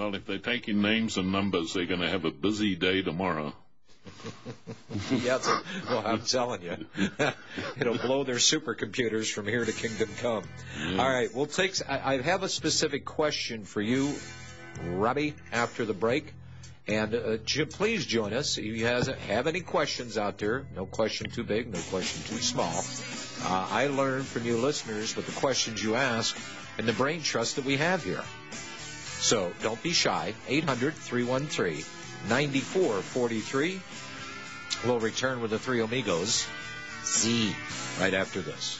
Well, if they're taking names and numbers, they're going to have a busy day tomorrow. Yeah, well, I'm telling you, it'll blow their supercomputers from here to kingdom come. Yeah. All right, we'll take. I have a specific question for you, Robbie, after the break, and please join us. If you have any questions out there, no question too big, no question too small. I learn from you listeners with the questions you ask and the brain trust that we have here. So don't be shy. 800-313-9443. We'll return with the Three Amigos. Z right after this.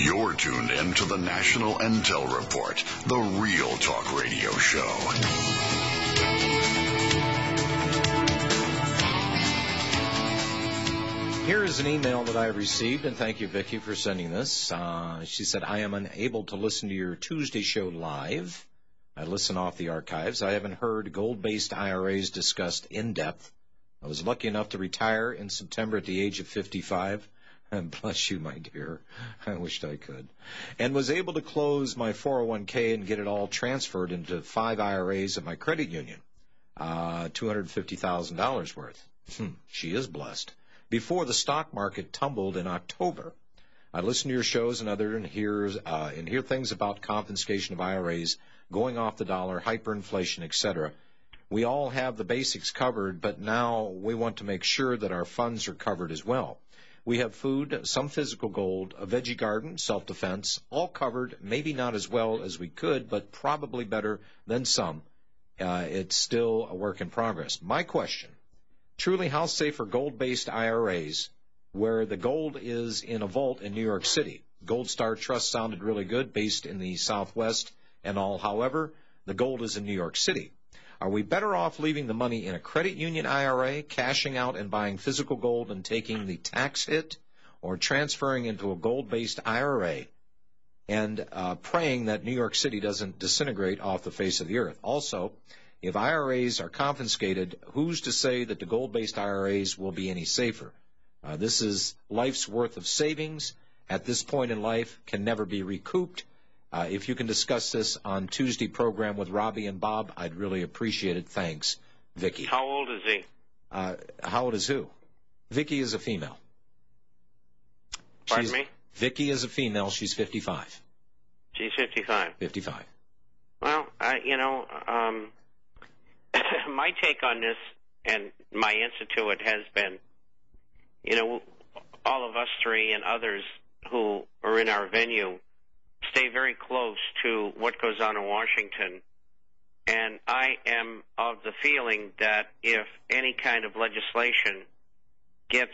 You're tuned in to the National Intel Report, the Real Talk Radio Show. Here is an email that I received, and thank you, Vicki, for sending this. She said, I am unable to listen to your Tuesday show live. I listen off the archives. I haven't heard gold-based IRAs discussed in depth. I was lucky enough to retire in September at the age of 55. And bless you, my dear. I wished I could. And was able to close my 401k and get it all transferred into 5 IRAs at my credit union, $250,000 worth. She is blessed. Before the stock market tumbled in October, I listen to your shows and hear things about confiscation of IRAs, going off the dollar, hyperinflation, etc. We all have the basics covered, but now we want to make sure that our funds are covered as well. We have food, some physical gold, a veggie garden, self-defense, all covered, maybe not as well as we could, but probably better than some. It's still a work in progress. My question, truly how safe are gold-based IRAs where the gold is in a vault in New York City? Gold Star Trust sounded really good, based in the Southwest and all. However, the gold is in New York City. Are we better off leaving the money in a credit union IRA, cashing out and buying physical gold and taking the tax hit, or transferring into a gold-based IRA and praying that New York City doesn't disintegrate off the face of the earth? Also, if IRAs are confiscated, who's to say that the gold-based IRAs will be any safer? This is life's worth of savings. At this point in life, can never be recouped. If you can discuss this on Tuesday program with Robbie and Bob, I'd really appreciate it. Thanks, Vicki. How old is he? How old is who? Vicki is a female. Pardon me? Vicki is a female. She's 55. She's 55. 55. Well, my take on this and my answer to it has been, all of us three and others who are in our venue stay very close to what goes on in Washington. And I am of the feeling that if any kind of legislation gets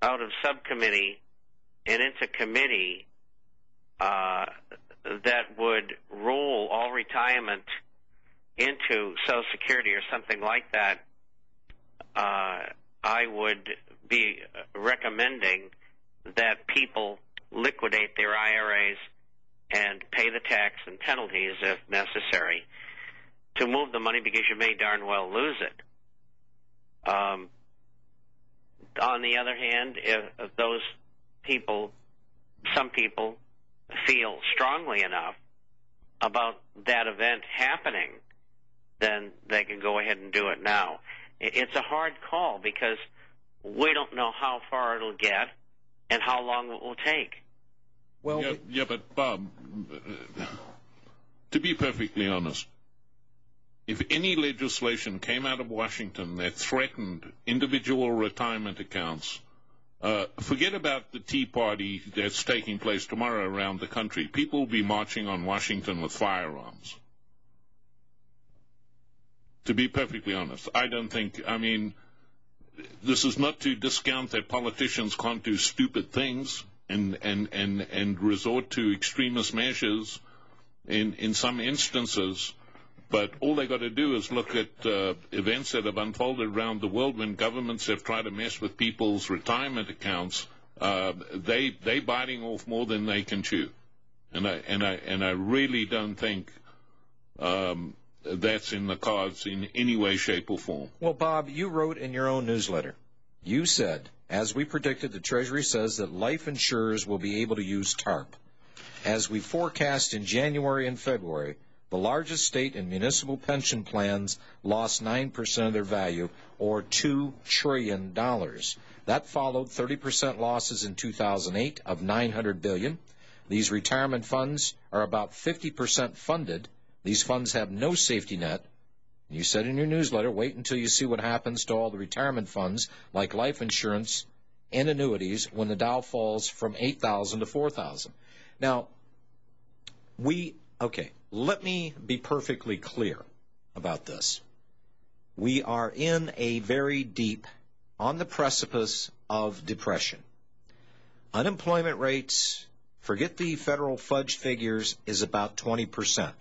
out of subcommittee and into committee that would roll all retirement into Social Security or something like that, I would be recommending that people liquidate their IRAs and pay the tax and penalties if necessary to move the money, because you may darn well lose it. On the other hand, if those people, some people, feel strongly enough about that event happening, then they can go ahead and do it now. It's a hard call because we don't know how far it'll get and how long it will take. Well, yeah, but Bob, to be perfectly honest, if any legislation came out of Washington that threatened individual retirement accounts, forget about the Tea Party that's taking place tomorrow around the country. People will be marching on Washington with firearms. To be perfectly honest, I don't think, this is not to discount that politicians can't do stupid things and resort to extremist measures in some instances, but all they got to do is look at events that have unfolded around the world when governments have tried to mess with people's retirement accounts. They biting off more than they can chew, and I really don't think that's in the cards in any way, shape, or form. Well, Bob, you wrote in your own newsletter, you said, as we predicted, the Treasury says that life insurers will be able to use TARP. As we forecast in January and February, the largest state and municipal pension plans lost 9% of their value, or $2 trillion. That followed 30% losses in 2008 of $900 billion. These retirement funds are about 50% funded. These funds have no safety net. You said in your newsletter, wait until you see what happens to all the retirement funds, like life insurance and annuities, when the Dow falls from 8,000 to 4,000. Now, let me be perfectly clear about this. We are in a very deep, on the precipice of depression. Unemployment rates, forget the federal fudge figures, is about 20%.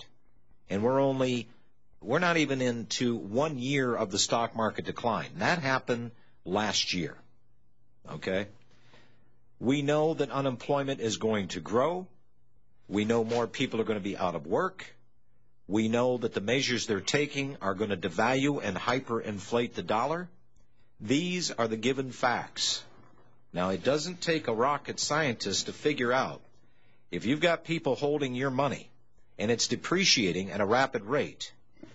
And we're not even into 1 year of the stock market decline. That happened last year. Okay? We know that unemployment is going to grow. We know more people are going to be out of work. We know that the measures they're taking are going to devalue and hyperinflate the dollar. These are the given facts. Now, it doesn't take a rocket scientist to figure out if you've got people holding your money and it's depreciating at a rapid rate.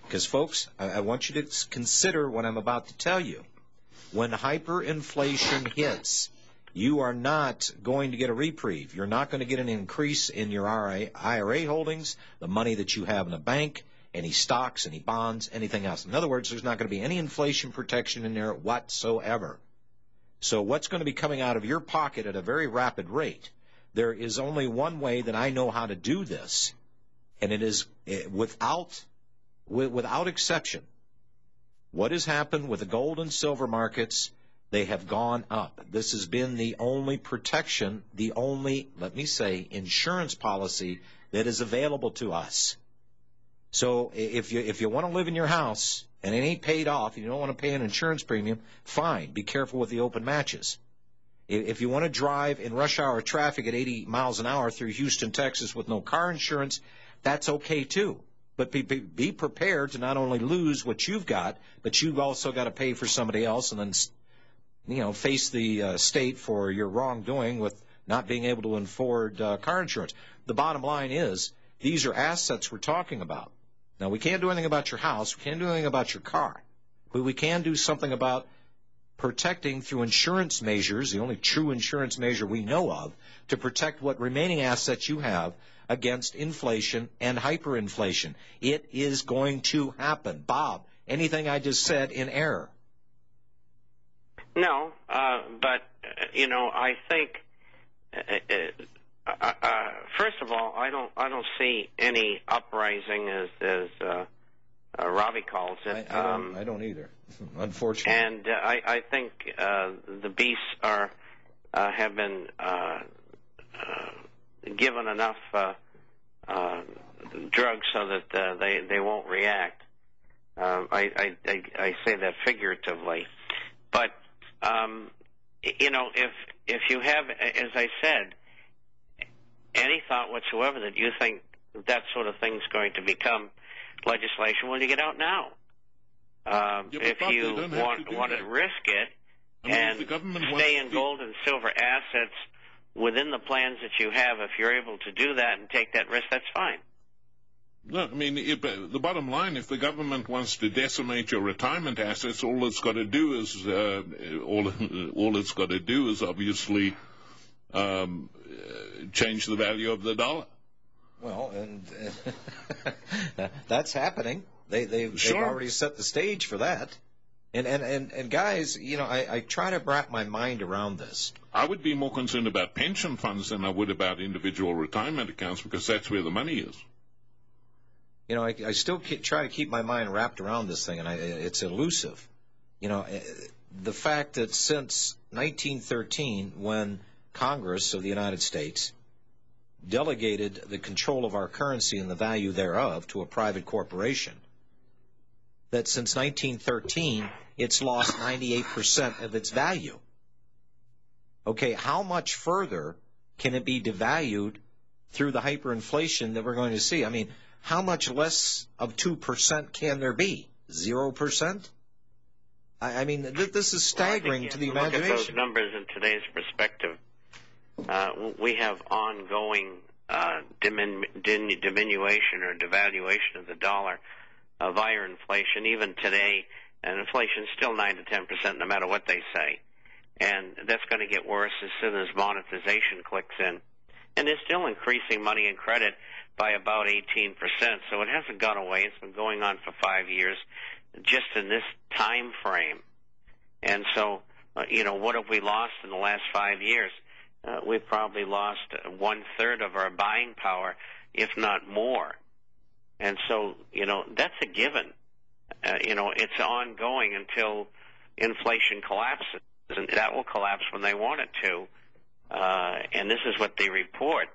Because, folks, I want you to consider what I'm about to tell you. When hyperinflation hits, you are not going to get a reprieve. You're not going to get an increase in your IRA holdings, the money that you have in a bank, any stocks, any bonds, anything else. In other words, there's not going to be any inflation protection in there whatsoever. So what's going to be coming out of your pocket at a very rapid rate? There is only one way that I know how to do this, and it is without exception. What has happened with the gold and silver markets? They have gone up. This has been the only protection, the only, let me say, insurance policy that is available to us. So if you want to live in your house and it ain't paid off, you don't want to pay an insurance premium, fine. Be careful with the open matches. If you want to drive in rush hour traffic at 80 miles an hour through Houston, Texas with no car insurance, that's okay too. But be prepared to not only lose what you've got, but you've also got to pay for somebody else and then face the state for your wrongdoing with not being able to afford car insurance. The bottom line is these are assets we're talking about. Now, we can't do anything about your house. We can't do anything about your car. But we can do something about protecting through insurance measures, the only true insurance measure we know of, to protect what remaining assets you have against inflation and hyperinflation. It is going to happen. Bob, anything I just said in error? No, but I think first of all, I don't see any uprising as Robbie calls it. I don't either, unfortunately. And I think the beasts have been given enough drugs so that they won't react. I say that figuratively, but if you have, as I said, any thought whatsoever that you think that sort of thing is going to become legislation, well, you get out now. If you want to risk it and stay in gold and silver assets within the plans that you have, if you're able to do that and take that risk, that's fine. No, I mean, the bottom line, if the government wants to decimate your retirement assets, all it's got to do is obviously change the value of the dollar. Well, and that's happening. They've already set the stage for that. And guys, I try to wrap my mind around this. I would be more concerned about pension funds than I would about individual retirement accounts, because that's where the money is. I still try to keep my mind wrapped around this thing, and it's elusive. The fact that since 1913, when Congress of the United States delegated the control of our currency and the value thereof to a private corporation, that since 1913, it's lost 98% of its value. Okay, how much further can it be devalued through the hyperinflation that we're going to see? I mean, how much less of 2% can there be? 0%? I mean, this is staggering to the imagination. Look at those numbers in today's perspective. We have ongoing diminution or devaluation of the dollar via inflation. Even today, and inflation is still 9 to 10% no matter what they say. And that's going to get worse as soon as monetization clicks in. And they're still increasing money and credit by about 18%. So it hasn't gone away. It's been going on for 5 years just in this time frame. And so, what have we lost in the last 5 years? We've probably lost 1/3 of our buying power, if not more. And so, that's a given. It's ongoing until inflation collapses, and that will collapse when they want it to. And this is what they report.